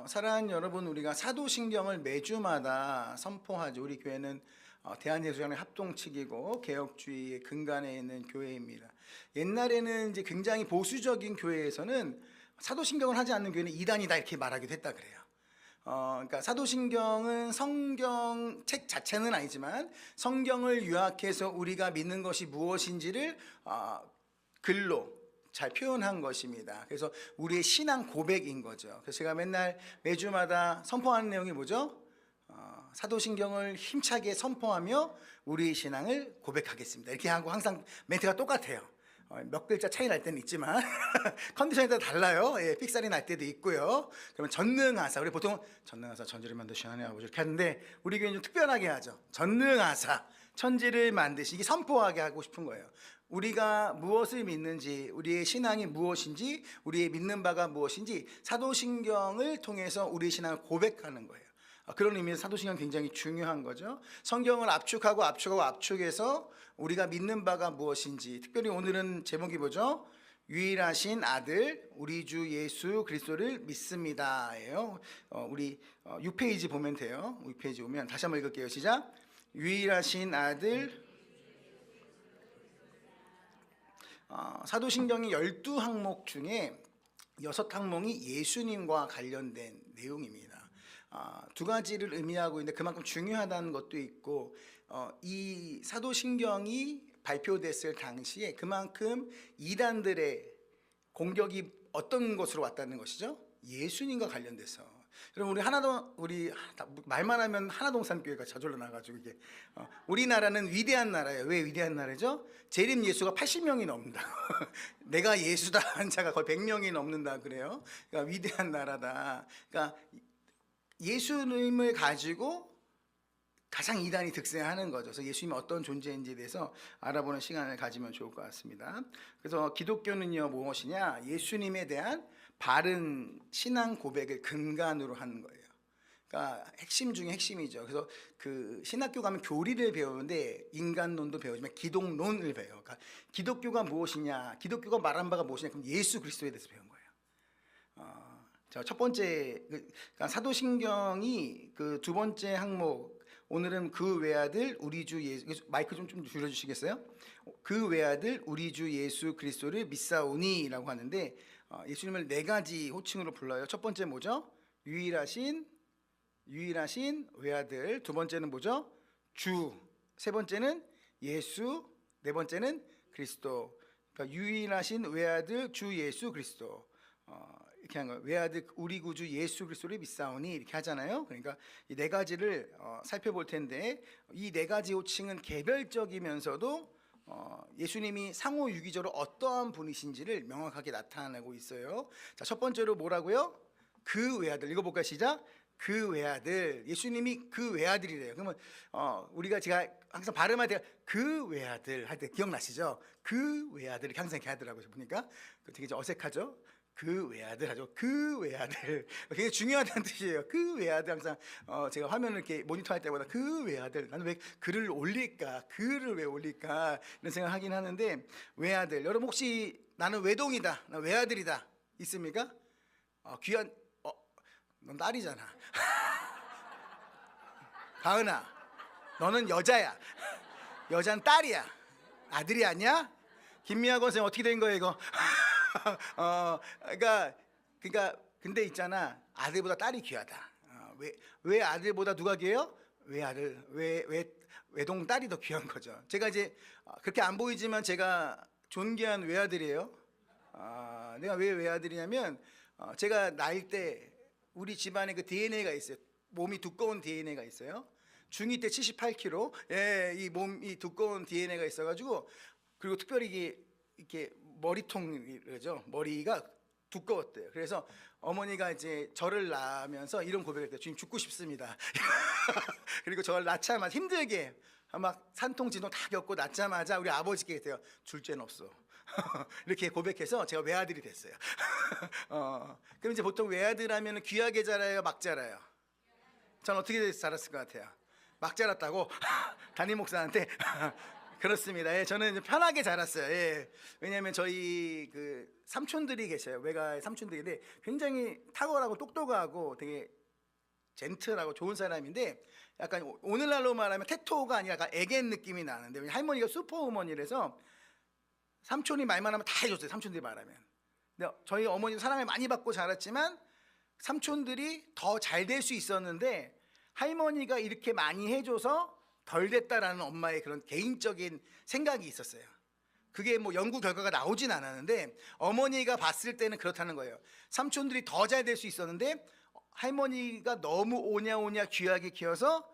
사랑하는 여러분, 우리가 사도신경을 매주마다 선포하죠. 우리 교회는 대한예수장의 합동측이고 개혁주의의 근간에 있는 교회입니다. 옛날에는 이제 굉장히 보수적인 교회에서는 사도신경을 하지 않는 교회는 이단이다 이렇게 말하기도 했다 그래요. 그러니까 사도신경은 성경 책 자체는 아니지만 성경을 요약해서 우리가 믿는 것이 무엇인지를 글로 잘 표현한 것입니다. 그래서 우리의 신앙 고백인 거죠. 그래서 제가 맨날 매주마다 선포하는 내용이 뭐죠? 사도신경을 힘차게 선포하며 우리의 신앙을 고백하겠습니다. 이렇게 하고 항상 멘트가 똑같아요. 몇 글자 차이 날 때는 있지만 컨디션에 따라 달라요. 예, 픽살이 날 때도 있고요. 그러면 전능하사, 우리 보통 전능하사 천지를 만드신 하나님 아버지 이렇게 하는데 우리 교회는 좀 특별하게 하죠. 전능하사 천지를 만드시기 선포하게 하고 싶은 거예요. 우리가 무엇을 믿는지, 우리의 신앙이 무엇인지, 우리의 믿는 바가 무엇인지 사도신경을 통해서 우리의 신앙을 고백하는 거예요. 그런 의미에서 사도신경 굉장히 중요한 거죠. 성경을 압축해서 우리가 믿는 바가 무엇인지, 특별히 오늘은 제목이 뭐죠? 유일하신 아들 우리 주 예수 그리스도를 믿습니다예요. 우리 6페이지 보면 돼요. 6페이지 오면 다시 한번 읽을게요. 시작. 유일하신 아들. 사도신경의 12항목 중에 6항목이 예수님과 관련된 내용입니다. 두 가지를 의미하고 있는데 그만큼 중요하다는 것도 있고, 이 사도신경이 발표됐을 당시에 그만큼 이단들의 공격이 어떤 것으로 왔다는 것이죠? 예수님과 관련돼서. 여러분, 우리 말만 하면 하나동산 교회가 저절로 나가지고 이게 우리나라는 위대한 나라예요. 왜 위대한 나라죠? 재림 예수가 80명이 넘는다. 내가 예수다 한 자가 거의 100명이 넘는다 그래요. 그러니까 위대한 나라다. 그러니까 예수님을 가지고 가장 이단이 득세하는 거죠. 그래서 예수님이 어떤 존재인지에 대해서 알아보는 시간을 가지면 좋을 것 같습니다. 그래서 기독교는요 무엇이냐? 예수님에 대한 바른 신앙 고백을 근간으로 하는 거예요. 그러니까 핵심 중에 핵심이죠. 그래서 그 신학교 가면 교리를 배우는데 인간론도 배우지만 기독론을 배워요. 그러니까 기독교가 무엇이냐, 기독교가 말한 바가 무엇이냐, 그럼 예수 그리스도에 대해서 배운 거예요. 자, 첫 번째, 그러니까 사도신경이 그 두 번째 항목, 오늘은 그 외아들 우리 주 예수, 마이크 좀 줄여주시겠어요? 그 외아들 우리 주 예수 그리스도를 믿사오니라고 하는데 예수님을 네 가지 호칭으로 불러요. 첫 번째 뭐죠? 유일하신 외아들. 두 번째는 뭐죠? 주. 세 번째는 예수. 네 번째는 그리스도. 그러니까 유일하신 외아들 주 예수 그리스도. 이렇게 한 거예요. 외아들 우리 구주 예수 그리스도를 믿사오니 이렇게 하잖아요. 그러니까 이 네 가지를 살펴볼 텐데, 이 네 가지 호칭은 개별적이면서도 예수님이 상호유기적으로 어떠한 분이신지를 명확하게 나타내고 있어요. 자, 첫 번째로 뭐라고요? 그 외아들. 읽어볼까요? 시작. 그 외아들. 예수님이 그 외아들이래요. 그러면 제가 항상 발음할 때 그 외아들 할 때 기억나시죠? 그 외아들 이렇게 항상 이렇게 하더라고요. 보니까 되게 어색하죠? 그 외아들 하죠. 그 외아들 굉장히 중요하다는 뜻이에요. 그 외아들. 항상 제가 화면을 이렇게 모니터할 때마다 그 외아들, 나는 왜 글을 올릴까, 글을 왜 올릴까 이런 생각을 하긴 하는데, 외아들. 여러분 혹시 나는 외동이다, 나 외아들이다 있습니까? 귀한 넌 딸이잖아. 가은아, 너는 여자야. 여자는 딸이야. 아들이 아니야? 김미아 권생 어떻게 된 거예요 이거? 그러니까 근데 있잖아, 아들보다 딸이 귀하다. 왜 아들보다 누가 귀해요? 외아들, 외동 딸이 더 귀한 거죠. 제가 이제 그렇게 안 보이지만 제가 존귀한 외아들이에요. 내가 왜 외아들이냐면 제가 나일 때 우리 집안에 그 DNA가 있어요. 몸이 두꺼운 DNA가 있어요. 중2 때 78kg. 예, 이 몸이 두꺼운 DNA가 있어가지고, 그리고 특별히 이렇게 머리통이죠. 머리가 두꺼웠대요. 그래서 어머니가 이제 저를 낳으면서 이런 고백을 했대요. 주님 죽고 싶습니다. 그리고 저를 낳자마자 힘들게 막 산통진동 다 겪고 낳자마자 우리 아버지께 했대요. 둘째는 없어. 이렇게 고백해서 제가 외아들이 됐어요. 그럼 이제 보통 외아들 하면 귀하게 자라요, 막 자라요? 전 어떻게 자랐을 것 같아요? 막 자랐다고 담임 목사한테. 그렇습니다. 예, 저는 이제 편하게 자랐어요. 예. 왜냐하면 저희 그 삼촌들이 계셔요. 외가의 삼촌들인데 굉장히 탁월하고 똑똑하고 되게 젠틀하고 좋은 사람인데 약간 오늘날로 말하면 테토가 아니라 약간 애견 느낌이 나는데 할머니가 슈퍼우먼이라서 삼촌이 말만 하면 다 해줬어요. 삼촌들이 말하면. 근데 저희 어머니도 사랑을 많이 받고 자랐지만 삼촌들이 더 잘 될 수 있었는데 할머니가 이렇게 많이 해줘서 덜 됐다라는 엄마의 그런 개인적인 생각이 있었어요. 그게 뭐 연구 결과가 나오진 않았는데 어머니가 봤을 때는 그렇다는 거예요. 삼촌들이 더 잘 될 수 있었는데 할머니가 너무 오냐오냐 귀하게 키워서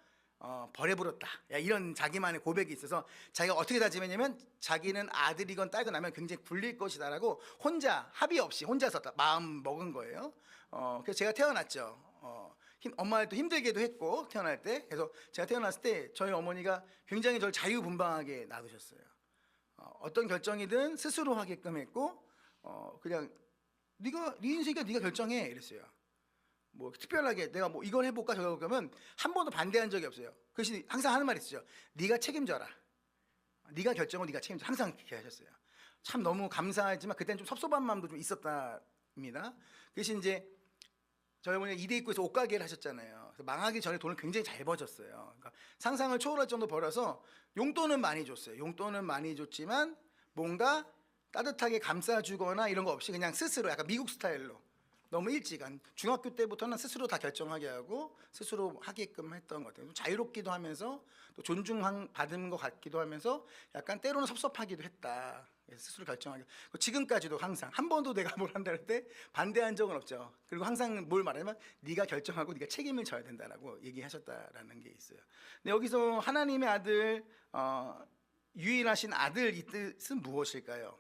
버려버렸다. 이런 자기만의 고백이 있어서 자기가 어떻게 다짐했냐면 자기는 아들이건 딸건 하면 굉장히 굴릴 것이다라고 혼자 합의 없이 혼자서 마음 먹은 거예요. 그래서 제가 태어났죠. 엄마도 힘들게도 했고 태어날 때. 그래서 제가 태어났을 때 저희 어머니가 굉장히 저를 자유분방하게 놔두셨어요. 어떤 결정이든 스스로 하게끔 했고 그냥 네 인생이니까 네가 결정해 이랬어요. 뭐 특별하게 내가 뭐 이걸 해볼까 저걸 해볼까 하면 한 번도 반대한 적이 없어요. 그것이 항상 하는 말이 있어요. 네가 책임져라. 네가 결정을 네가 책임져. 항상 그렇게 하셨어요. 참 너무 감사하지만 그때는 좀 섭섭한 마음도 좀 있었답니다. 그래서 이제 저희 어머니가 이대입구에서 옷가게를 하셨잖아요. 그래서 망하기 전에 돈을 굉장히 잘 버셨어요. 그러니까 상상을 초월할 정도 벌어서 용돈은 많이 줬어요. 용돈은 많이 줬지만 뭔가 따뜻하게 감싸주거나 이런 거 없이 그냥 스스로 약간 미국 스타일로 너무 일찍 한 중학교 때부터는 스스로 다 결정하게 하고 스스로 하게끔 했던 것 같아요. 자유롭기도 하면서 또 존중받은 것 같기도 하면서 약간 때로는 섭섭하기도 했다. 스스로 결정하게. 지금까지도 항상 한 번도 내가 뭘 한다 할 때 반대한 적은 없죠. 그리고 항상 뭘 말하냐면 네가 결정하고 네가 책임을 져야 된다라고 얘기하셨다라는 게 있어요. 근데 여기서 하나님의 아들, 유일하신 아들 이 뜻은 무엇일까요?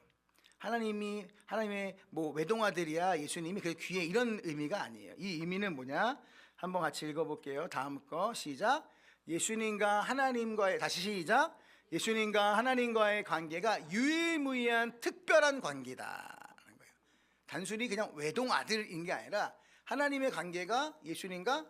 하나님의 뭐 외동아들이야 예수님이 그 귀에 이런 의미가 아니에요. 이 의미는 뭐냐? 한번 같이 읽어볼게요. 다음 거 시작. 예수님과 하나님과의 다시 시작. 예수님과 하나님과의 관계가 유일무이한 특별한 관계다라는 거예요. 단순히 그냥 외동아들인 게 아니라 하나님의 관계가 예수님과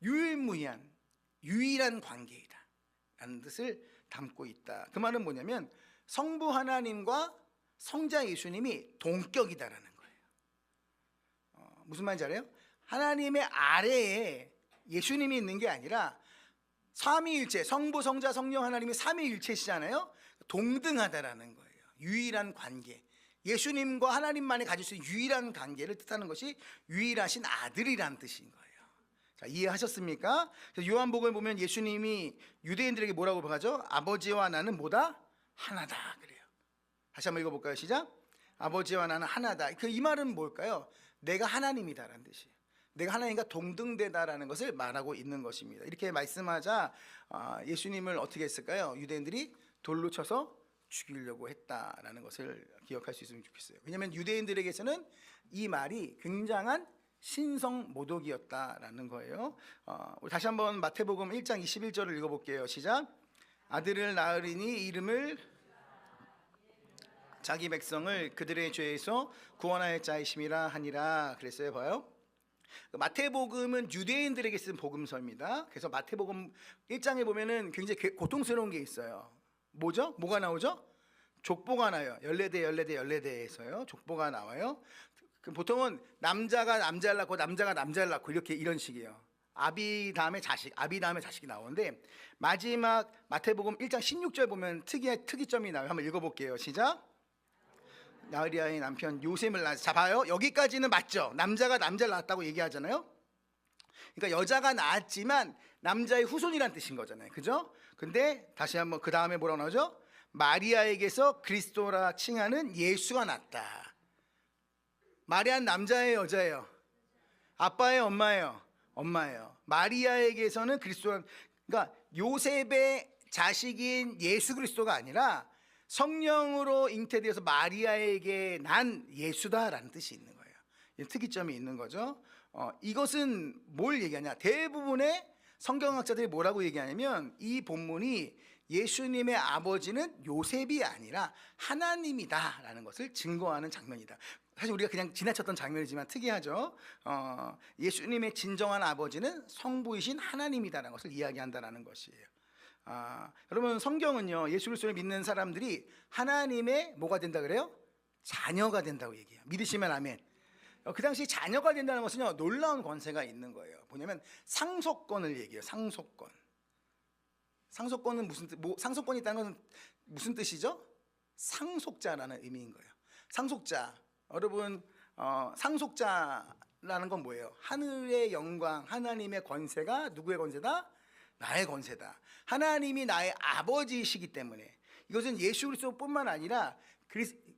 유일한 관계이다라는 뜻을 담고 있다. 그 말은 뭐냐면 성부 하나님과 성자 예수님이 동격이다라는 거예요. 무슨 말인지 알아요? 하나님의 아래에 예수님이 있는 게 아니라 삼위일체, 성부, 성자, 성령 하나님이 삼위일체시잖아요. 동등하다라는 거예요. 유일한 관계. 예수님과 하나님만이 가질 수 있는 유일한 관계를 뜻하는 것이 유일하신 아들이라는 뜻인 거예요. 자, 이해하셨습니까? 요한복음을 보면 예수님이 유대인들에게 뭐라고 하죠? 아버지와 나는 뭐다? 하나다 그래요. 다시 한번 읽어볼까요? 시작. 아버지와 나는 하나다. 이 말은 뭘까요? 내가 하나님이다라는 뜻이에요. 내가 하나님과 동등되다라는 것을 말하고 있는 것입니다. 이렇게 말씀하자 예수님을 어떻게 했을까요? 유대인들이 돌로 쳐서 죽이려고 했다라는 것을 기억할 수 있으면 좋겠어요. 왜냐하면 유대인들에게서는 이 말이 굉장한 신성모독이었다라는 거예요. 다시 한번 마태복음 1장 21절을 읽어볼게요. 시작. 아들을 낳으리니 이름을 자기 백성을 그들의 죄에서 구원할 자이심이라 하니라 그랬어요. 봐요. 마태복음은 유대인들에게 쓴 복음서입니다. 그래서 마태복음 1장에 보면은 굉장히 고통스러운 게 있어요. 뭐죠? 뭐가 나오죠? 족보가 나요. 14대에서요. 족보가 나와요. 보통은 남자가 남자를 낳고 이렇게 이런 식이에요. 아비 다음에 자식이 나오는데 마지막 마태복음 1장 16절 보면 특이점이 나와요. 한번 읽어볼게요. 시작. 나으리아의 남편 요셉을 낳았어요. 자 봐요. 여기까지는 맞죠. 남자가 남자를 낳았다고 얘기하잖아요. 그러니까 여자가 낳았지만 남자의 후손이란 뜻인 거잖아요. 그죠? 근데 다시 한번 그 다음에 뭐라고 나오죠? 마리아에게서 그리스도라 칭하는 예수가 낳았다. 마리아는 남자예요, 여자예요? 아빠예요, 엄마예요? 엄마예요. 마리아에게서는 그리스도란, 그러니까 요셉의 자식인 예수 그리스도가 아니라 성령으로 잉태되어서 마리아에게 난 예수다라는 뜻이 있는 거예요. 특이점이 있는 거죠. 이것은 뭘 얘기하냐? 대부분의 성경학자들이 뭐라고 얘기하냐면 이 본문이 예수님의 아버지는 요셉이 아니라 하나님이다라는 것을 증거하는 장면이다. 사실 우리가 그냥 지나쳤던 장면이지만 특이하죠. 예수님의 진정한 아버지는 성부이신 하나님이다라는 것을 이야기한다는 것이에요. 여러분 성경은요 예수 그리스도를 믿는 사람들이 하나님의 뭐가 된다 그래요? 자녀가 된다고 얘기해요. 믿으시면 아멘. 그 당시 자녀가 된다는 것은요 놀라운 권세가 있는 거예요. 뭐냐면 상속권을 얘기해요. 상속권은 상속권이 있다는 것은 무슨 뜻이죠? 상속자라는 의미인 거예요. 상속자. 여러분 상속자라는 건 뭐예요? 하늘의 영광, 하나님의 권세가 누구의 권세다? 나의 권세다. 하나님이 나의 아버지이시기 때문에 이것은 예수 그리스도뿐만 아니라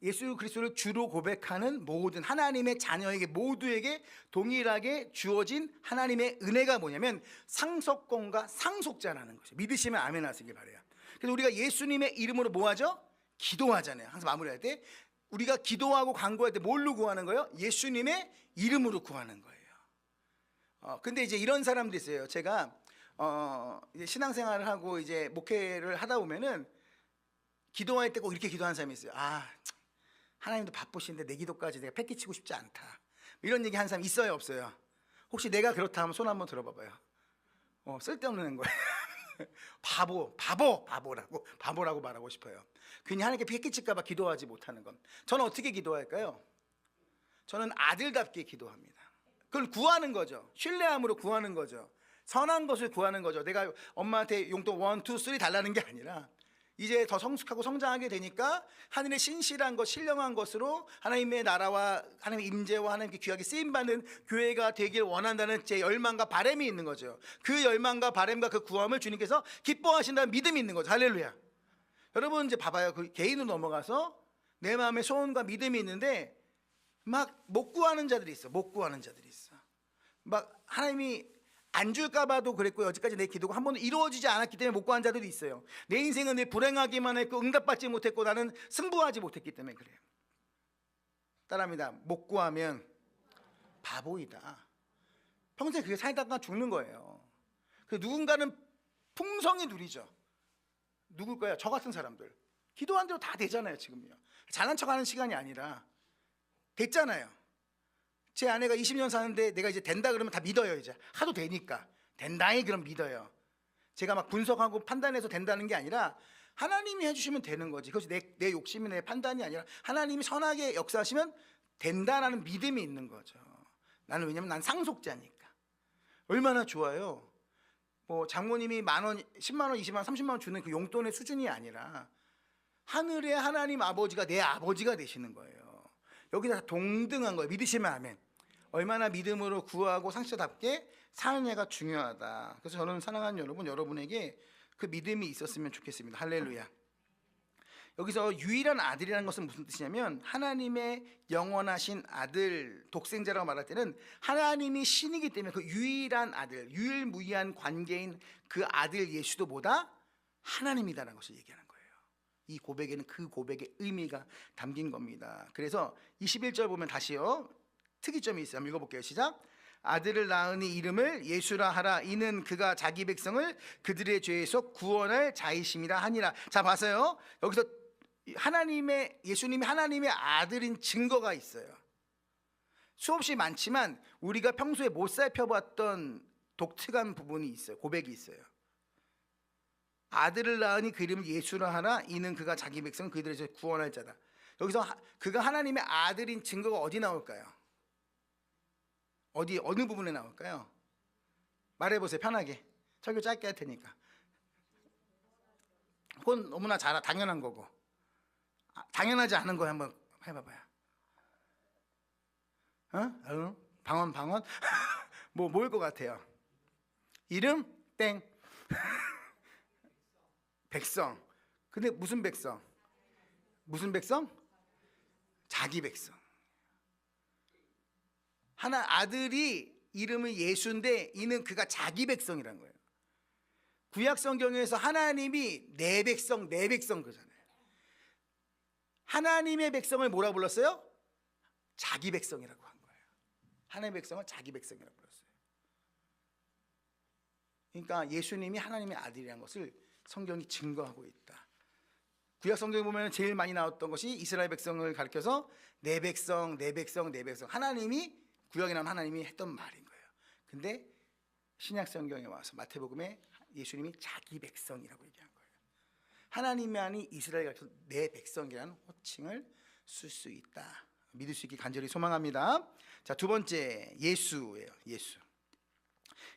예수 그리스도를 주로 고백하는 모든 하나님의 자녀에게 모두에게 동일하게 주어진 하나님의 은혜가 뭐냐면 상속권과 상속자라는 것이죠. 믿으시면 아멘 하시길 바라요. 그래서 우리가 예수님의 이름으로 뭐 하죠? 기도하잖아요. 항상 마무리할 때 우리가 기도하고 간구할 때 뭘로 구하는 거예요? 예수님의 이름으로 구하는 거예요. 근데 이제 이런 사람도 있어요. 제가 이제 신앙생활을 하고 이제 목회를 하다 보면은 기도할 때 꼭 이렇게 기도하는 사람이 있어요. 하나님도 바쁘신데 내 기도까지 내가 패기치고 싶지 않다. 이런 얘기 하는 사람 있어요, 없어요? 혹시 내가 그렇다 하면 손 한번 들어봐봐요. 쓸데없는 거예요. 바보라고 말하고 싶어요. 괜히 하나님께 패기칠까봐 기도하지 못하는 건. 저는 어떻게 기도할까요? 저는 아들답게 기도합니다. 그걸 구하는 거죠. 신뢰함으로 구하는 거죠. 선한 것을 구하는 거죠. 내가 엄마한테 용돈 1, 2, 3 달라는 게 아니라 이제 더 성숙하고 성장하게 되니까 하늘의 신실한 것, 신령한 것으로 하나님의 나라와 하나님의 임재와 하나님께 귀하게 쓰임받는 교회가 되길 원한다는 제 열망과 바람이 있는 거죠. 그 열망과 바람과 그 구함을 주님께서 기뻐하신다는 믿음이 있는 거죠. 할렐루야. 여러분 이제 봐봐요. 그 개인으로 넘어가서 내 마음에 소원과 믿음이 있는데 막 못 구하는 자들이 있어. 막 하나님이 안 줄까 봐도 그랬고 여지까지 내 기도가 한 번도 이루어지지 않았기 때문에 못 구한 자들도 있어요. 내 인생은 늘 불행하기만 했고 응답받지 못했고 나는 승부하지 못했기 때문에 그래요. 따라합니다. 못 구하면 바보이다. 평생 그게 살다가 죽는 거예요. 누군가는 풍성히 누리죠. 누굴 거야? 저 같은 사람들. 기도한 대로 다 되잖아요. 지금요. 잘난 척하는 시간이 아니라 됐잖아요. 제 아내가 20년 사는데 내가 이제 된다 그러면 다 믿어요. 이제 하도 되니까 된다니 그럼 믿어요. 제가 막 분석하고 판단해서 된다는 게 아니라 하나님이 해주시면 되는 거지. 그것이 내 욕심이 내 판단이 아니라 하나님이 선하게 역사하시면 된다라는 믿음이 있는 거죠. 나는 왜냐면 난 상속자니까. 얼마나 좋아요. 뭐 장모님이 10,000원, 10만 원, 20만 원, 30만 원 주는 그 용돈의 수준이 아니라 하늘의 하나님 아버지가 내 아버지가 되시는 거예요. 여기서 다 동등한 거예요. 믿으시면 아멘. 얼마나 믿음으로 구하고 상식자답게 사느냐가 중요하다. 그래서 저는 사랑하는 여러분에게 그 믿음이 있었으면 좋겠습니다. 할렐루야. 여기서 유일한 아들이라는 것은 무슨 뜻이냐면 하나님의 영원하신 아들, 독생자라고 말할 때는 하나님이 신이기 때문에 그 유일한 아들, 유일무이한 관계인 그 아들 예수도 보다 하나님이다라는 것을 얘기하는 거예요. 이 고백에는 그 고백의 의미가 담긴 겁니다. 그래서 21절 보면 다시요 특이점이 있어요. 한번 읽어볼게요. 시작. 아들을 낳으니 이름을 예수라 하라. 이는 그가 자기 백성을 그들의 죄에서 구원할 자이심이라 하니라. 자, 봐서요. 여기서 예수님이 하나님의 아들인 증거가 있어요. 수없이 많지만 우리가 평소에 못 살펴봤던 독특한 부분이 있어요. 고백이 있어요. 아들을 낳으니 그 이름을 예수라 하라. 이는 그가 자기 백성을 그들의 죄에서 구원할 자다. 여기서 그가 하나님의 아들인 증거가 어디 나올까요? 어느 부분에 나올까요? 말해보세요. 편하게. 설교 짧게 할 테니까. 그건 너무나 당연한 거고. 당연하지 않은 거 한번 해봐봐요. 방언? 뭐일 것 같아요? 이름? 땡. 백성. 근데 무슨 백성? 자기 백성. 아들이 이름은 예수인데 이는 그가 자기 백성이라는 거예요. 구약 성경에서 하나님이 내 백성 그러잖아요. 하나님의 백성을 뭐라고 불렀어요? 자기 백성이라고 한 거예요. 하나님의 백성을 자기 백성이라고 불렀어요. 그러니까 예수님이 하나님의 아들이라는 것을 성경이 증거하고 있다. 구약 성경에 보면 제일 많이 나왔던 것이 이스라엘 백성을 가리켜서 내 백성. 하나님이 구약에 나온 하나님이 했던 말인 거예요. 근데 신약 성경에 와서 마태복음에 예수님이 자기 백성이라고 얘기한 거예요. 하나님만이 이스라엘 같은 내 백성이라는 호칭을 쓸 수 있다. 믿을 수 있게 간절히 소망합니다. 자, 두 번째 예수예요.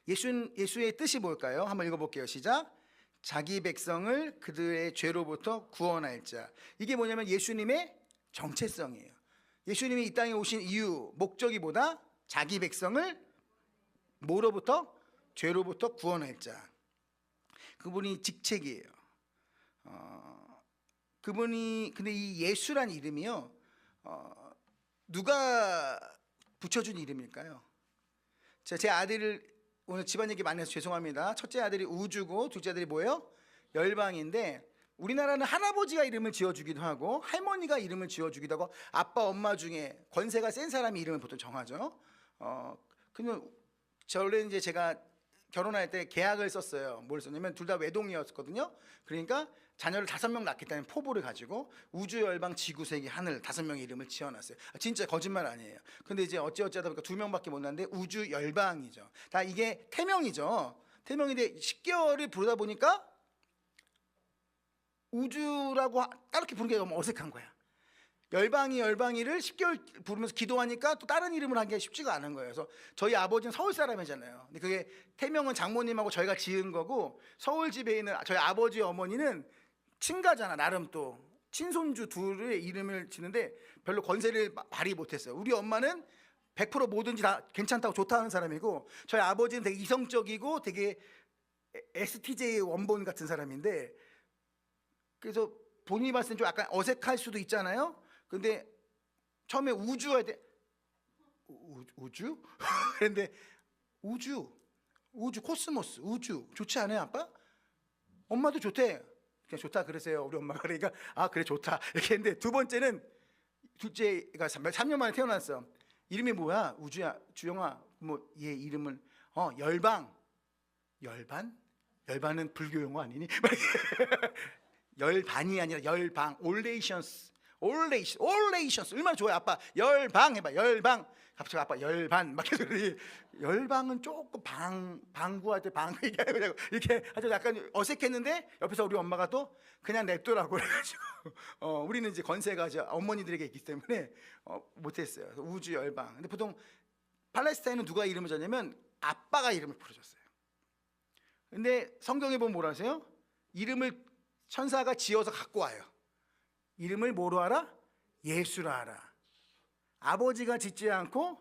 예수의 뜻이 뭘까요? 한번 읽어볼게요. 시작. 자기 백성을 그들의 죄로부터 구원할 자. 이게 뭐냐면 예수님의 정체성이에요. 예수님이 이 땅에 오신 이유, 목적이 뭐다? 자기 백성을 뭐로부터? 죄로부터 구원할 자. 그분이 직책이에요. 그분이, 근데 이 예수란 이름이요, 누가 붙여준 이름일까요? 제 아들을 오늘 집안 얘기 많이 해서 죄송합니다. 첫째 아들이 우주고 둘째 아들이 뭐예요? 열방인데, 우리나라는 할아버지가 이름을 지어주기도 하고 할머니가 이름을 지어주기도 하고 아빠 엄마 중에 권세가 센 사람이 이름을 보통 정하죠. 근데 원래 이제 제가 결혼할 때 계약을 썼어요. 뭘 썼냐면 둘 다 외동이었거든요. 그러니까 자녀를 5명 낳겠다는 포부를 가지고 우주 열방 지구 세계 하늘 5명의 이름을 지어놨어요. 진짜 거짓말 아니에요. 근데 이제 어찌하다 보니까 2명밖에 못 낳는데 우주 열방이죠. 다 이게 태명이죠. 태명인데 10개월을 부르다 보니까 우주라고 따르게 부르는 게 너무 어색한 거야. 열방이를 10개월 부르면서 기도하니까 또 다른 이름을 하기가 쉽지가 않은 거예요. 그래서 저희 아버지는 서울 사람이잖아요. 근데 그게 태명은 장모님하고 저희가 지은 거고, 서울 집에 있는 저희 아버지 어머니는 친가잖아. 나름 또 친손주 둘의 이름을 지는데 별로 권세를 발휘 못했어요. 우리 엄마는 100% 뭐든지 다 괜찮다고 좋다 하는 사람이고, 저희 아버지는 되게 이성적이고 되게 STJ 원본 같은 사람인데, 그래서 본인이 봤을 땐 좀 약간 어색할 수도 있잖아요. 근데 처음에 우주 할 때 우주? 그런데 우주 코스모스 우주 좋지 않아요, 아빠? 엄마도 좋대. 그냥 좋다 그러세요, 우리 엄마가. 그러니까 아 그래 좋다 이렇게 했는데, 두 번째는 둘째가 3년 만에 태어났어. 이름이 뭐야? 우주야. 주영아, 뭐 얘 이름을 열반은 불교 용어 아니니? 열반이 아니라 열방. 올레이션스 얼마나 좋아요. 아빠 열방 해봐. 열방. 갑자기 아빠 열반 막 계속. 열방은 조금 방구할 때 방 얘기하고 이렇게 아주 약간 어색했는데, 옆에서 우리 엄마가 또 그냥 냅두라고 그래가지고 우리는 이제 권세가 이제 어머니들에게 있기 때문에 못했어요. 그래서 우주 열방. 근데 보통 팔레스타인은 누가 이름을 줬냐면 아빠가 이름을 부르셨어요. 근데 성경에 보면 뭐라 하세요? 이름을 천사가 지어서 갖고 와요. 이름을 뭐로 하라? 예수라 하라. 아버지가 짓지 않고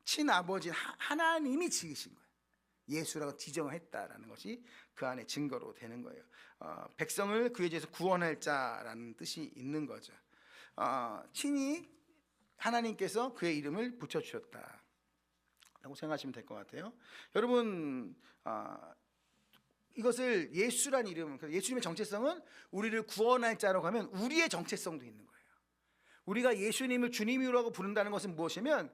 친아버지 하나님이 지으신 거예요. 예수라고 지정을 했다라는 것이 그 안에 증거로 되는 거예요. 백성을 그에 대해서 구원할 자라는 뜻이 있는 거죠. 친히 하나님께서 그의 이름을 붙여주셨다 라고 생각하시면 될 것 같아요. 여러분, 이것을 예수란 이름, 예수님의 정체성은 우리를 구원할 자라고 하면 우리의 정체성도 있는 거예요. 우리가 예수님을 주님이라고 부른다는 것은 무엇이면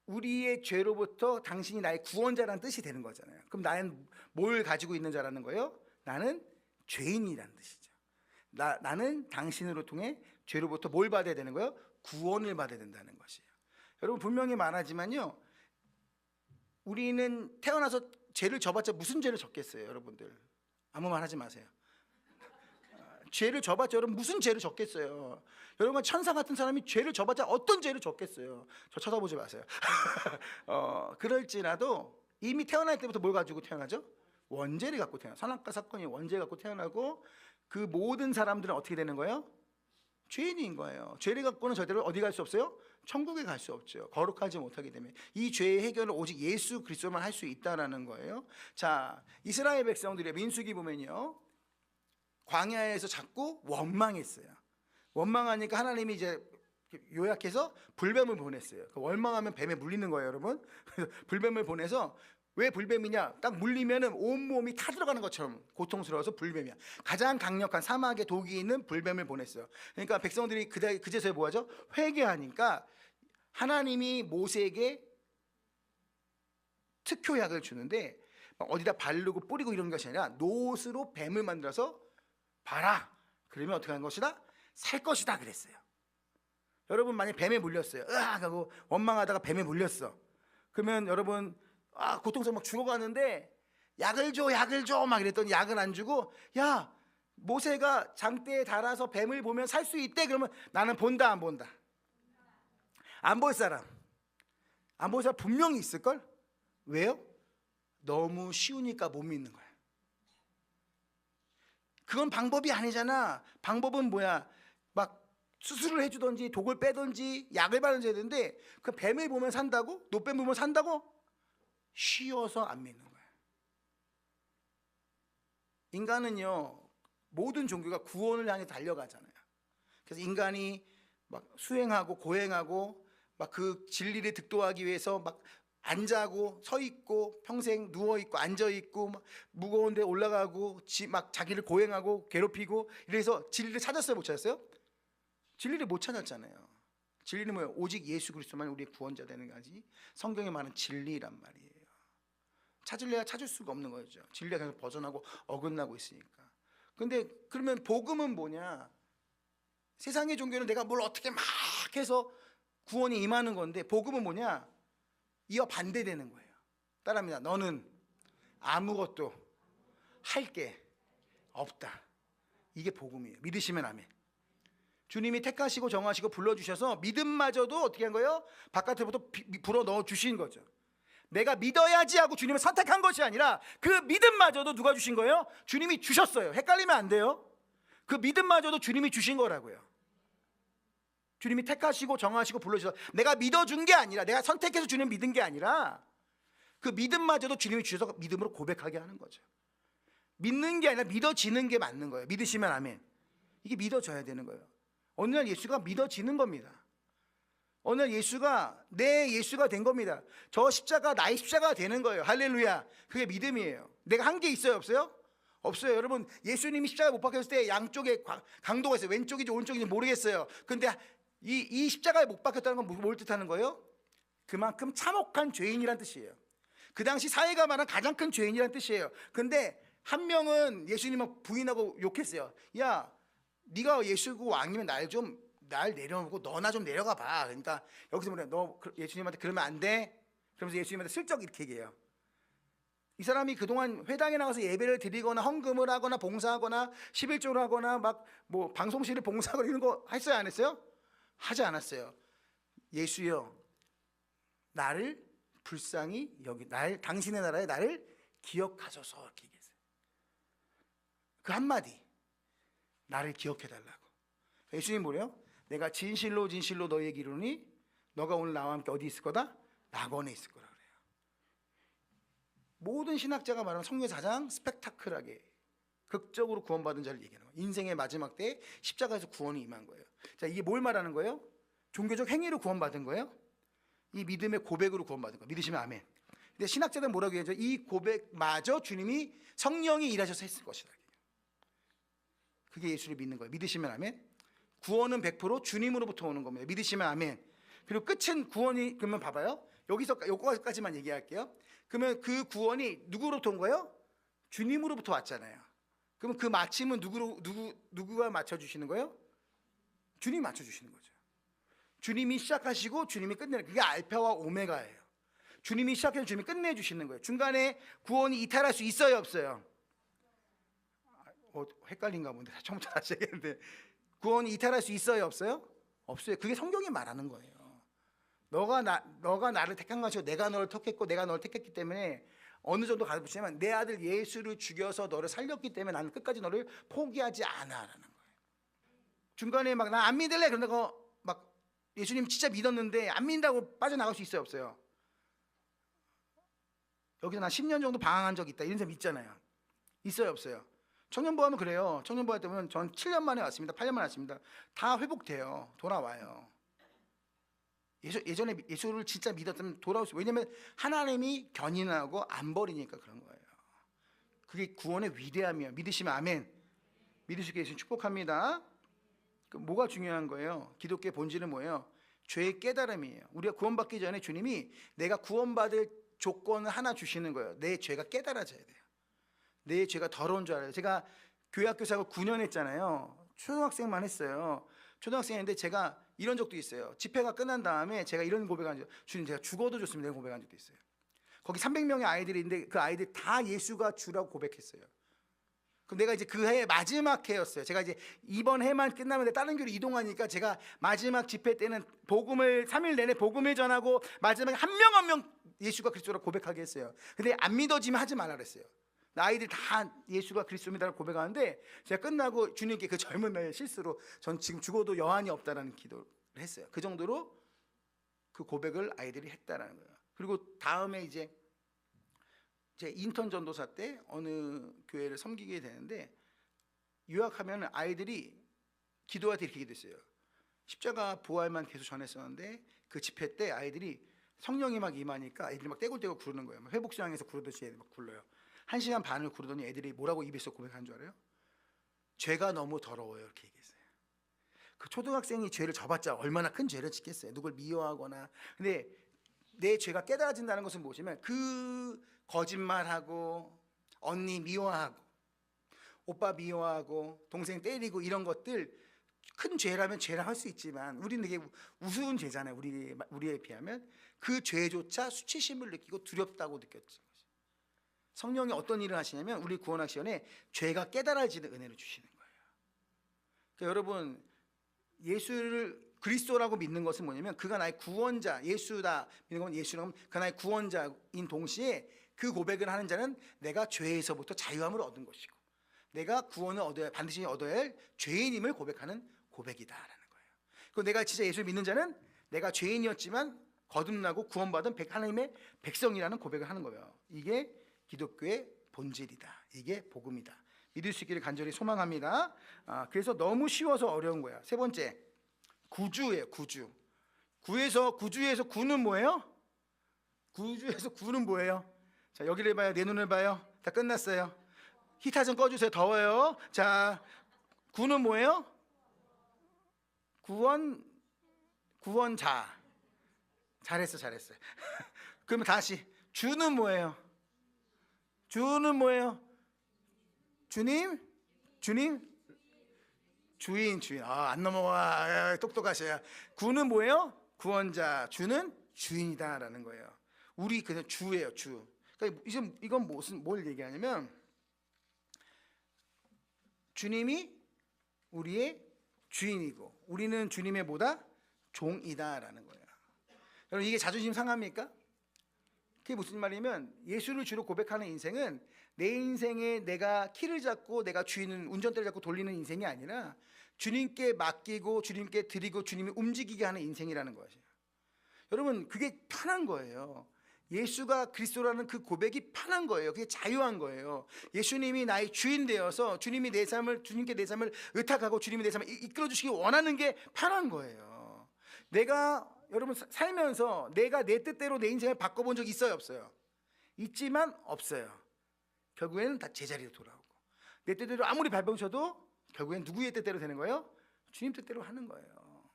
우리의 죄로부터 당신이 나의 구원자라는 뜻이 되는 거잖아요. 그럼 나는 뭘 가지고 있는 자라는 거예요? 나는 죄인이라는 뜻이죠. 나는 당신으로 통해 죄로부터 뭘 받아야 되는 거예요? 구원을 받아야 된다는 것이에요. 여러분, 분명히 말하지만요, 우리는 태어나서 죄를 져봤자 무슨 죄를 졌겠어요, 여러분들? 아무 말 하지 마세요. 죄를 져봤자 여러분 무슨 죄를 졌겠어요? 여러분, 천사 같은 사람이 죄를 져봤자 어떤 죄를 졌겠어요? 저 쳐다보지 마세요. 그럴지라도 이미 태어날 때부터 뭘 가지고 태어나죠? 원죄를 갖고 태어나. 선악과 사건이 원죄 갖고 태어나고, 그 모든 사람들은 어떻게 되는 거예요? 죄인인 거예요. 죄를 갖고는 절대로 어디 갈 수 없어요? 천국에 갈 수 없죠. 거룩하지 못하기 때문에. 이 죄의 해결을 오직 예수 그리스도만 할 수 있다라는 거예요. 자, 이스라엘 백성들의 민수기 보면요, 광야에서 자꾸 원망했어요. 원망하니까 하나님이 이제 요약해서 불뱀을 보냈어요. 원망하면 뱀에 물리는 거예요, 여러분. 불뱀을 보내서, 왜 불뱀이냐? 딱 물리면은 온몸이 타들어가는 것처럼 고통스러워서 불뱀이야. 가장 강력한 사막에 독이 있는 불뱀을 보냈어요. 그러니까 백성들이 그제서야 뭐하죠? 회개하니까 하나님이 모세에게 특효약을 주는데, 어디다 바르고 뿌리고 이런 것이 아니라 노스로 뱀을 만들어서 봐라. 그러면 어떻게 하는 것이다? 살 것이다 그랬어요. 여러분, 만약에 뱀에 물렸어요. 으악 하고 원망하다가 뱀에 물렸어. 그러면 여러분, 고통스러워 막 죽어가는데 약을 줘 막 이랬더니 약을 안 주고, 야, 모세가 장대에 달아서 뱀을 보면 살 수 있대. 그러면 나는 본다 안 본다? 안 볼 사람. 안 볼 사람 분명히 있을걸? 왜요? 너무 쉬우니까 못 믿는 거야. 그건 방법이 아니잖아. 방법은 뭐야? 막 수술을 해주든지 독을 빼든지 약을 바르든지 해야 되는데, 그 뱀을 보면 산다고? 노뱀 보면 산다고? 쉬워서 안 믿는 거야. 인간은요, 모든 종교가 구원을 향해 달려가잖아요. 그래서 인간이 막 수행하고 고행하고 막 그 진리를 득도하기 위해서 막 앉아고 서 있고 평생 누워 있고 앉아 있고 막 무거운 데 올라가고 막 자기를 고행하고 괴롭히고 이래서 진리를 찾았어요, 못 찾았어요? 진리를 못 찾았잖아요. 진리는 뭐예요? 오직 예수 그리스도만 우리의 구원자 되는 거지. 성경에 말하는 진리란 말이에요. 찾을래야 찾을 수가 없는 거죠. 진리가 계속 벗어나고 어긋나고 있으니까. 근데 그러면 복음은 뭐냐? 세상의 종교는 내가 뭘 어떻게 막 해서 구원이 임하는 건데, 복음은 뭐냐? 이와 반대되는 거예요. 따라합니다. 너는 아무것도 할 게 없다. 이게 복음이에요. 믿으시면 아멘. 주님이 택하시고 정하시고 불러주셔서 믿음마저도 어떻게 한 거예요? 바깥으로부터 불어 넣어 주신 거죠. 내가 믿어야지 하고 주님을 선택한 것이 아니라 그 믿음마저도 누가 주신 거예요? 주님이 주셨어요. 헷갈리면 안 돼요. 그 믿음마저도 주님이 주신 거라고요. 주님이 택하시고 정하시고 불러주셔서 내가 믿어준 게 아니라, 내가 선택해서 주님 믿은 게 아니라 그 믿음마저도 주님이 주셔서 믿음으로 고백하게 하는 거죠. 믿는 게 아니라 믿어지는 게 맞는 거예요. 믿으시면 아멘. 이게 믿어져야 되는 거예요. 어느 날 예수가 믿어지는 겁니다. 어느 날 예수가 내 예수가 된 겁니다. 저 십자가 나의 십자가가 되는 거예요. 할렐루야. 그게 믿음이에요. 내가 한 게 있어요, 없어요? 없어요. 여러분, 예수님이 십자가에 못 박혔을 때 양쪽에 강도가 있어요. 왼쪽인지 오른쪽인지 모르겠어요. 근데 이 십자가에 못 박혔다는 건 뭘 뜻하는 거예요? 그만큼 참혹한 죄인이란 뜻이에요. 그 당시 사회가 말한 가장 큰 죄인이란 뜻이에요. 근데 한 명은 예수님을 부인하고 욕했어요. 야, 네가 예수고 왕이면 날 내려놓고 너나 좀 내려가 봐. 그러니까 여기서 뭐래? 너 예수님한테 그러면 안 돼? 그러면서 예수님한테 슬쩍 이렇게 얘기해요. 이 사람이 그동안 회당에 나가서 예배를 드리거나 헌금을 하거나 봉사하거나 11조를 하거나 막 뭐 방송실을 봉사하거나 이런 거 했어요, 안 했어요? 하지 않았어요. 예수여, 나를 불쌍히 여기 당신의 나라에 나를 기억하소서, 이렇게 얘기했어요. 그 한마디, 나를 기억해 달라고. 예수님 뭐래요? 내가 진실로 진실로 너희에게 이르노니 너가 오늘 나와 함께 어디 있을 거다? 낙원에 있을 거라 그래요. 모든 신학자가 말하는 성경에서 가장 스펙타클하게 극적으로 구원받은 자를 얘기하는 거예요. 인생의 마지막 때에 십자가에서 구원이 임한 거예요. 자, 이게 뭘 말하는 거예요? 종교적 행위로 구원받은 거예요? 이 믿음의 고백으로 구원받은 거예요. 믿으시면 아멘. 근데 신학자들은 뭐라고 얘기하죠? 이 고백마저 주님이 성령이 일하셔서 했을 것이다. 그게 예수를 믿는 거예요. 믿으시면 아멘. 구원은 100% 주님으로부터 오는 겁니다. 믿으시면 아멘. 그리고 끝은 구원이, 그러면 봐봐요. 여기까지만 얘기할게요. 그러면 그 구원이 누구로부터 온 거예요? 주님으로부터 왔잖아요. 그러면 그 마침은 누구가 맞춰주시는 거예요? 주님이 맞춰주시는 거죠. 주님이 시작하시고 주님이 끝내는, 그게 알파와 오메가예요. 주님이 시작해서 주님이 끝내주시는 거예요. 중간에 구원이 이탈할 수 있어요, 없어요? 헷갈린가 본데 처음부터 다시 얘기했는데, 구원이 이탈할 수 있어요, 없어요? 없어요. 그게 성경이 말하는 거예요. 너가 나를 택한 것이고 내가 너를 택했고 내가 너를 택했기 때문에 어느 정도 가르치면 내 아들 예수를 죽여서 너를 살렸기 때문에 나는 끝까지 너를 포기하지 않아라는 거예요. 중간에 막 나 안 믿을래 그런다고 막 예수님 진짜 믿었는데 안 믿는다고 빠져나갈 수 있어요, 없어요? 여기서 나 10년 정도 방황한 적 있다 이런 사람 있잖아요. 있어요, 없어요? 청년부 하면 그래요. 청년부 할 때면 전 7년 만에 왔습니다. 8년 만에 왔습니다. 다 회복돼요. 돌아와요. 예전에 예수를 진짜 믿었다면 돌아올 수, 왜냐하면 하나님이 견인하고 안 버리니까 그런 거예요. 그게 구원의 위대함이에요. 믿으시면 아멘. 믿으시게 예수님 축복합니다. 뭐가 중요한 거예요? 기독교의 본질은 뭐예요? 죄의 깨달음이에요. 우리가 구원받기 전에 주님이 내가 구원받을 조건을 하나 주시는 거예요. 내 죄가 깨달아져야 돼요. 내 죄가 더러운 줄 알아요. 제가 교회학교 사역을 9년 했잖아요. 초등학생만 했어요. 초등학생인데 제가 이런 적도 있어요. 집회가 끝난 다음에 제가 이런 고백한 적, 주님 제가 죽어도 좋습니다, 이런 고백한 적도 있어요. 거기 300명의 아이들이 있는데 그 아이들 다 예수가 주라고 고백했어요. 그럼 내가 이제 그 해 마지막 해였어요. 제가 이제 이번 해만 끝나면 다른 교회로 이동하니까 제가 마지막 집회 때는 복음을 3일 내내 복음을 전하고 마지막에 한 명 한 명 예수가 그리스도라고 고백하게 했어요. 근데 안 믿어지면 하지 말라 그랬어요. 아이들 다 예수가 그리스도입니다라고 고백하는데 제가 끝나고 주님께 그 젊은 나이에 실수로 전 지금 죽어도 여한이 없다라는 기도를 했어요. 그 정도로 그 고백을 아이들이 했다라는 거예요. 그리고 다음에 이제 제 인턴 전도사 때 어느 교회를 섬기게 되는데 유학하면 아이들이 기도할 때 이렇게 기도했어요. 십자가 부활만 계속 전했었는데 그 집회 때 아이들이 성령이 막 임하니까 애들이 막 떼굴떼굴 구르는 거예요. 회복수양에서 구르듯이 애들이 막 굴러요. 1시간 반을 구르더니 애들이 뭐라고 입에서 고백한 줄 알아요? 죄가 너무 더러워요 이렇게 얘기했어요. 그 초등학생이 죄를 져봤자 얼마나 큰 죄를 짓겠어요. 누굴 미워하거나. 근데 내 죄가 깨달아진다는 것은 무엇이냐면 그 거짓말하고 언니 미워하고 오빠 미워하고 동생 때리고 이런 것들 큰 죄라면 죄라 할 수 있지만 우리는 되게 우스운 죄잖아요. 우리에 비하면 그 죄조차 수치심을 느끼고 두렵다고 느꼈죠. 성령이 어떤 일을 하시냐면 우리 구원학 시간에 죄가 깨달아지는 은혜를 주시는 거예요. 그러니까 여러분 예수를 그리스도라고 믿는 것은 뭐냐면 그가 나의 구원자, 예수다 믿는 건 예수라면 그가 나의 구원자인 동시에 그 고백을 하는 자는 내가 죄에서부터 자유함을 얻은 것이고 내가 구원을 반드시 얻어야 할 죄인임을 고백하는 고백이다라는 거예요. 그리고 내가 진짜 예수를 믿는 자는 내가 죄인이었지만 거듭나고 구원받은 하나님의 백성이라는 고백을 하는 거예요. 이게 기독교의 본질이다. 이게 복음이다. 믿을 수 있기를 간절히 소망합니다. 그래서 너무 쉬워서 어려운 거야. 세 번째, 구주예요. 구주에서 구는 뭐예요? 구주에서 구는 뭐예요? 자, 여기를 봐요. 내 눈을 봐요. 다 끝났어요. 히터 좀 꺼주세요. 더워요. 자, 구는 뭐예요? 구원자. 잘했어. 그러면 다시 주는 뭐예요? 주님, 주인. 안 넘어와. 똑똑하셔야. 구는 뭐예요? 구원자. 주는 주인이다라는 거예요. 우리 그냥 주예요. 주. 그러니까 이건 뭘 얘기하냐면 주님이 우리의 주인이고 우리는 주님의 뭐다? 종이다라는 거예요. 여러분 이게 자존심 상합니까? 그게 무슨 말이냐면 예수를 주로 고백하는 인생은 내 인생에 내가 키를 잡고 내가 주인은 운전대를 잡고 돌리는 인생이 아니라 주님께 맡기고 주님께 드리고 주님이 움직이게 하는 인생이라는 것이에요. 여러분 그게 편한 거예요. 예수가 그리스도라는 그 고백이 편한 거예요. 그게 자유한 거예요. 예수님이 나의 주인 되어서 주님께 내 삶을 의탁하고 주님이 내 삶을 이끌어 주시기 원하는 게 편한 거예요. 내가 여러분 살면서 내가 내 뜻대로 내 인생을 바꿔본 적 있어요, 없어요? 있지만 없어요. 결국에는 다 제자리로 돌아오고 내 뜻대로 아무리 발버둥 쳐도 결국엔 누구의 뜻대로 되는 거예요? 주님 뜻대로 하는 거예요.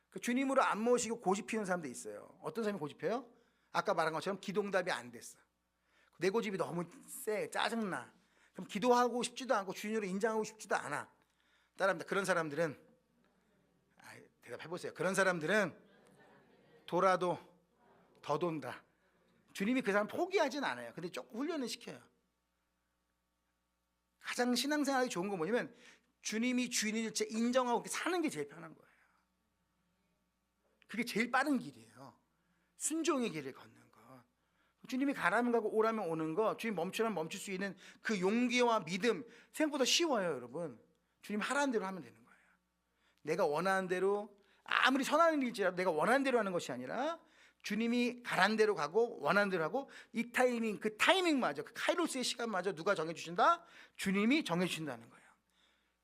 그 주님으로 안 모시고 고집 피우는 사람도 있어요. 어떤 사람이 고집 피워요? 아까 말한 것처럼 기도응답이 안 됐어. 내 고집이 너무 세, 짜증나. 그럼 기도하고 싶지도 않고 주인으로 인정하고 싶지도 않아. 따라합니다. 그런 사람들은 대답해보세요. 그런 사람들은 돌아도 더 돈다. 주님이 그 사람 포기하진 않아요. 근데 조금 훈련을 시켜요. 가장 신앙생활이 좋은 건 뭐냐면 주님이 주인일지 인정하고 사는 게 제일 편한 거예요. 그게 제일 빠른 길이에요. 순종의 길을 걷는 거. 주님이 가라면 가고 오라면 오는 거, 주님 멈추라면 멈출 수 있는 그 용기와 믿음 생각보다 쉬워요, 여러분. 주님 하라는 대로 하면 되는 거예요. 내가 원하는 대로 아무리 선한 일일지라도 내가 원하는 대로 하는 것이 아니라 주님이 가라는 대로 가고 원하는 대로 하고 이 타이밍, 그 타이밍마저 그 카이로스의 시간마저 누가 정해주신다? 주님이 정해주신다는 거예요.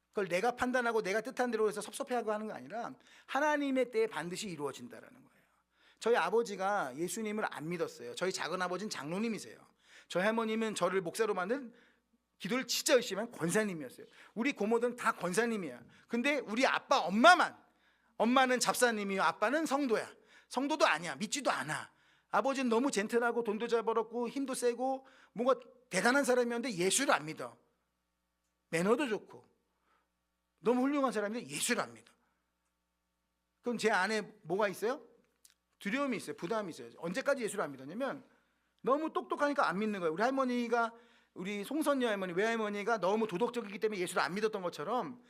그걸 내가 판단하고 내가 뜻한 대로 해서 섭섭해하고 하는 거 아니라 하나님의 때에 반드시 이루어진다는 거예요. 저희 아버지가 예수님을 안 믿었어요. 저희 작은 아버지는 장로님이세요. 저희 할머니는 저를 목사로 만든 기도를 진짜 열심히 한 권사님이었어요. 우리 고모들은 다 권사님이야. 근데 우리 아빠 엄마는 잡사님이요, 아빠는 성도야. 성도도 아니야, 믿지도 않아. 아버지는 너무 젠틀하고 돈도 잘 벌었고 힘도 세고 뭔가 대단한 사람이었는데 예수를 안 믿어. 매너도 좋고 너무 훌륭한 사람인데 예수를 안 믿어. 그럼 제 안에 뭐가 있어요? 두려움이 있어요. 부담이 있어요. 언제까지 예수를 안 믿었냐면 너무 똑똑하니까 안 믿는 거예요. 우리 할머니가, 우리 송선녀 할머니, 외할머니가 너무 도덕적이기 때문에 예수를 안 믿었던 것처럼,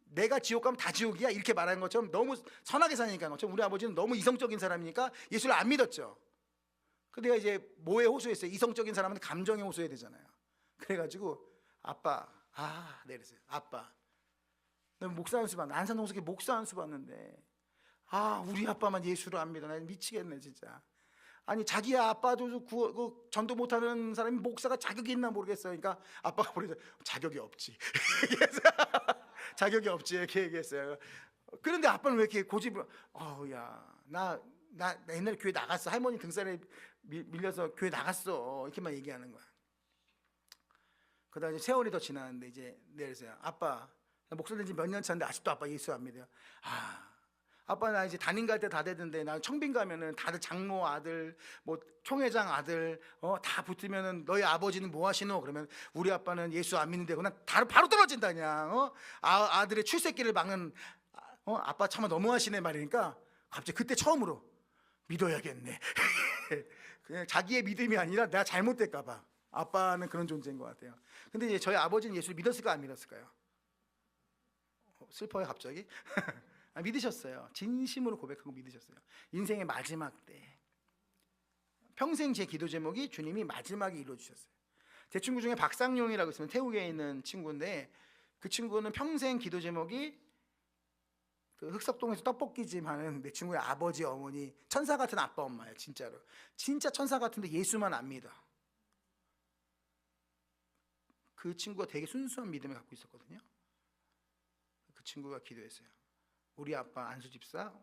내가 지옥 가면 다 지옥이야 이렇게 말하는 것처럼, 너무 선하게 사니까, 우리 아버지는 너무 이성적인 사람이니까 예수를 안 믿었죠. 근데 내가 이제 뭐에 호소했어요? 이성적인 사람은 감정에 호소해야 되잖아요. 그래가지고 아빠, 내렸어요. 아빠, 나 목사 연수 받는데, 안산동석에 목사 연수 받는데, 우리 아빠만 예수를 안 믿어. 나 미치겠네 진짜. 아니 자기 아빠도 전도 못하는 사람이 목사가 자격이 있나 모르겠어요. 그러니까 아빠가 버리죠. 자격이 없지. 자격이 없지 이렇게 얘기했어요. 그런데 아빠는 왜 이렇게 고집을? 나 옛날에 교회 나갔어. 할머니 등살에 밀려서 교회 나갔어. 이렇게만 얘기하는 거야. 그러다 이제 세월이 더 지나는데 이제 내리세요. 아빠, 나 목사 된 지 몇 년 차인데 아직도 아빠 예수 안 믿어요. 아빠 나 이제 담임 갈 때 다 됐는데, 나 청빙 가면은 다들 장로 아들, 뭐 총회장 아들 다 붙으면은 너희 아버지는 뭐 하시노? 그러면 우리 아빠는 예수 안 믿는데, 그냥 바로 떨어진다 그냥. 아들의 출세길을 막는 아빠 참아 너무하시네 말이니까, 갑자기 그때 처음으로 믿어야겠네. 그냥 자기의 믿음이 아니라 내가 잘못될까 봐. 아빠는 그런 존재인 것 같아요. 근데 이제 저희 아버지는 예수를 믿었을까 안 믿었을까요? 슬퍼요 갑자기? 믿으셨어요. 진심으로 고백하고 믿으셨어요. 인생의 마지막 때, 평생 제 기도 제목이 주님이 마지막에 이루어주셨어요. 제 친구 중에 박상용이라고 있으면 태국에 있는 친구인데, 그 친구는 평생 기도 제목이 그 흑석동에서 떡볶이집 하는 내 친구의 아버지 어머니, 천사 같은 아빠 엄마예요. 진짜로 진짜 천사 같은데 예수만 안 믿어. 그 친구가 되게 순수한 믿음을 갖고 있었거든요. 그 친구가 기도했어요. 우리 아빠 안수 집사,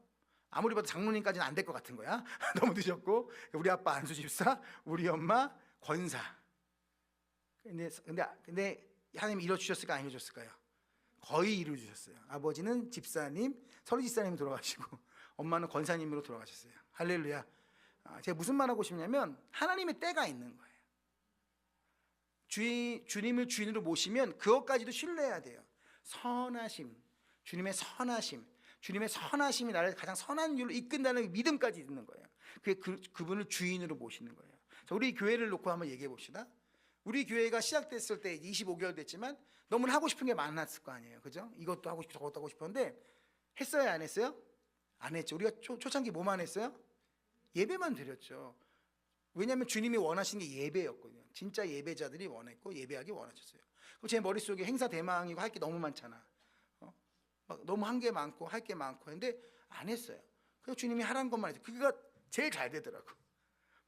아무리 봐도 장로님까지는 안 될 것 같은 거야. 너무 늦었고, 우리 아빠 안수 집사, 우리 엄마 권사. 근데 하나님 이루어주셨을까 안 이루어주셨을까요? 거의 이루어주셨어요. 아버지는 집사님, 서리 집사님이 돌아가시고, 엄마는 권사님으로 돌아가셨어요. 할렐루야. 제가 무슨 말 하고 싶냐면, 하나님의 때가 있는 거예요. 주님을 주인으로 모시면 그것까지도 신뢰해야 돼요. 선하심, 주님의 선하심, 주님의 선하심이 나를 가장 선한 길로 이끈다는 믿음까지 있는 거예요. 그분을 주인으로 모시는 거예요. 자, 우리 교회를 놓고 한번 얘기해 봅시다. 우리 교회가 시작됐을 때 25개월 됐지만 너무나 하고 싶은 게 많았을 거 아니에요. 그죠? 이것도 하고 싶고 저것도 하고 싶었는데, 했어요 안 했어요? 안 했죠. 우리가 초창기 뭐만 했어요? 예배만 드렸죠. 왜냐하면 주님이 원하시는 게 예배였거든요. 진짜 예배자들이 원했고 예배하기 원하셨어요. 그럼 제 머릿속에 행사 대망이고 할 게 너무 많잖아. 막 너무 한 게 많고 할 게 많고 했는데 안 했어요. 그래서 주님이 하라는 것만 했죠. 그게 제일 잘 되더라고.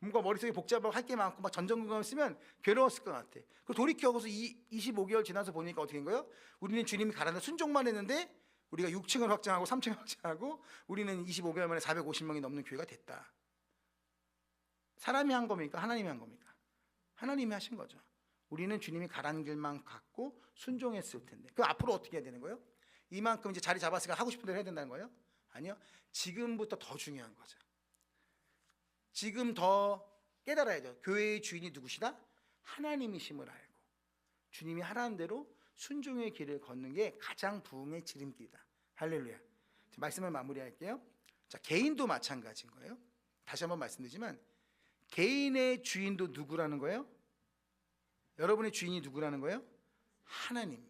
뭔가 머릿속에 복잡하고 할 게 많고 막 전전긍긍 쓰면 괴로웠을 것 같아. 그리고 돌이켜서 25개월 지나서 보니까 어떻게 된 거예요? 우리는 주님이 가라는 순종만 했는데, 우리가 6층을 확장하고 3층을 확장하고 우리는 25개월 만에 450명이 넘는 교회가 됐다. 사람이 한 겁니까? 하나님이 한 겁니까? 하나님이 하신 거죠. 우리는 주님이 가라는 길만 갖고 순종했을 텐데, 그 앞으로 어떻게 해야 되는 거예요? 이만큼 이제 자리 잡았으니까 하고 싶은 대로 해야 된다는 거예요? 아니요. 지금부터 더 중요한 거죠. 지금 더 깨달아야죠. 교회의 주인이 누구시다? 하나님이심을 알고 주님이 하라는 대로 순종의 길을 걷는 게 가장 부흥의 지름길이다. 할렐루야. 말씀을 마무리할게요. 자, 개인도 마찬가지인 거예요. 다시 한번 말씀드리지만, 개인의 주인도 누구라는 거예요? 여러분의 주인이 누구라는 거예요? 하나님.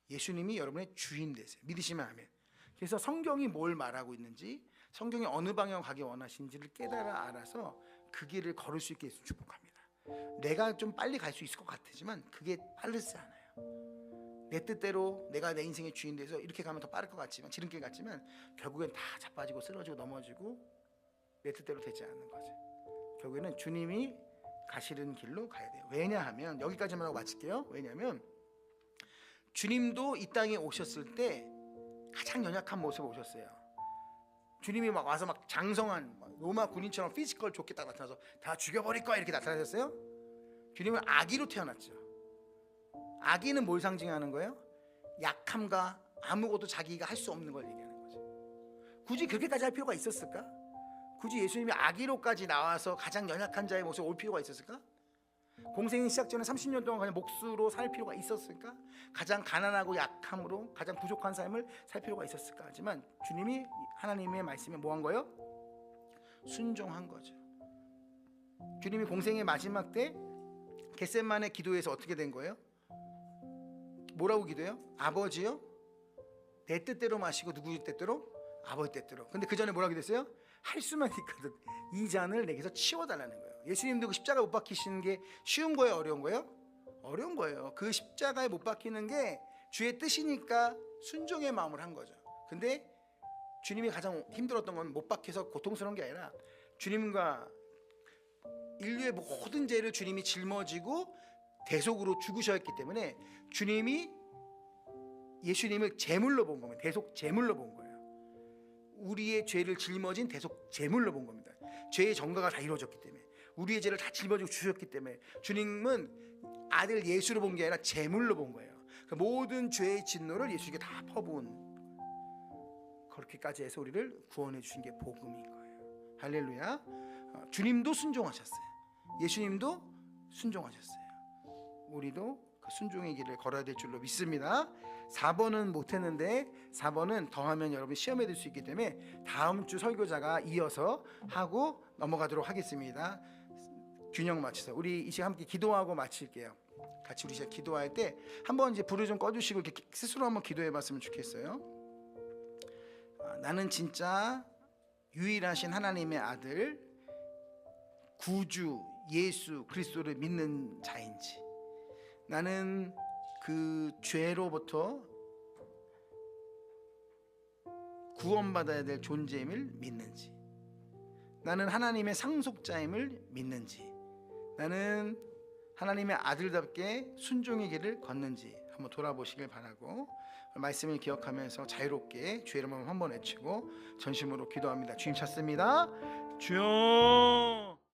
예수님이 여러분의 주인 되세요. 믿으시면 아멘. 그래서 성경이 뭘 말하고 있는지, 성경이 어느 방향 가기 원하시는지를 깨달아 알아서 그 길을 걸을 수 있게 축복합니다. 내가 좀 빨리 갈 수 있을 것 같지만 그게 빠르지 않아요. 내 뜻대로 내가 내 인생의 주인 돼서 이렇게 가면 더 빠를 것 같지만, 지름길 같지만 결국엔 다 자빠지고 쓰러지고 넘어지고 내 뜻대로 되지 않는 거죠. 결국에는 주님이 가시는 길로 가야 돼요. 왜냐하면, 여기까지만 하고 마칠게요. 왜냐하면 주님도 이 땅에 오셨을 때 가장 연약한 모습으로 오셨어요. 주님이 막 와서 막 장성한 로마 군인처럼 피지컬 좋게 딱 나타나서 다 죽여버릴 거야 이렇게 나타나셨어요? 주님은 아기로 태어났죠. 아기는 뭘 상징하는 거예요? 약함과 아무것도 자기가 할 수 없는 걸 얘기하는 거죠. 굳이 그렇게까지 할 필요가 있었을까? 굳이 예수님이 아기로까지 나와서 가장 연약한 자의 모습을 올 필요가 있었을까? 공생의 시작 전에 30년 동안 그냥 몫으로 살 필요가 있었을까? 가장 가난하고 약함으로 가장 부족한 삶을 살 필요가 있었을까? 하지만 주님이 하나님의 말씀에 뭐 한 거예요? 순종한 거죠. 주님이 공생의 마지막 때 겟세마네 기도에서 어떻게 된 거예요? 뭐라고 기도해요? 아버지요, 내 뜻대로 마시고 누구 뜻대로? 아버지 뜻대로. 근데 그 전에 뭐라고 기도했어요? 할 수만 있거든 이 잔을 내게서 치워달라는 거예요. 예수님도 그 십자가 못 박히시는 게 쉬운 거예요, 어려운 거예요? 어려운 거예요. 그 십자가에 못 박히는 게 주의 뜻이니까 순종의 마음을 한 거죠. 근데 주님이 가장 힘들었던 건 못 박혀서 고통스러운 게 아니라 주님과 인류의 모든 죄를 주님이 짊어지고 대속으로 죽으셨기 때문에 주님이 예수님을 제물로 본 겁니다. 대속 제물로 본 거예요. 우리의 죄를 짊어진 대속 제물로 본 겁니다. 죄의 전가가 다 이루어졌기 때문에, 우리의 죄를 다 짊어지고 주셨기 때문에 주님은 아들 예수로 본 게 아니라 제물로 본 거예요. 그 모든 죄의 진노를 예수에게 다 퍼부은, 그렇게까지 해서 우리를 구원해 주신 게 복음인 거예요. 할렐루야. 주님도 순종하셨어요. 예수님도 순종하셨어요. 우리도 그 순종의 길을 걸어야 될 줄로 믿습니다. 4번은 못했는데 4번은 더하면 여러분 시험에 들 수 있기 때문에 다음 주 설교자가 이어서 하고 넘어가도록 하겠습니다. 균형 맞춰서 우리 이 시간 함께 기도하고 마칠게요. 같이 우리 시간 기도할 때 한번 이제 불을 좀 꺼주시고 이렇게 스스로 한번 기도해봤으면 좋겠어요. 나는 진짜 유일하신 하나님의 아들 구주 예수 그리스도를 믿는 자인지, 나는 그 죄로부터 구원받아야 될 존재임을 믿는지, 나는 하나님의 상속자임을 믿는지, 나는 하나님의 아들답게 순종의 길을 걷는지 한번 돌아보시길 바라고, 말씀을 기억하면서 자유롭게 주의 이름을 한번 외치고 전심으로 기도합니다. 주님 찾습니다. 주여.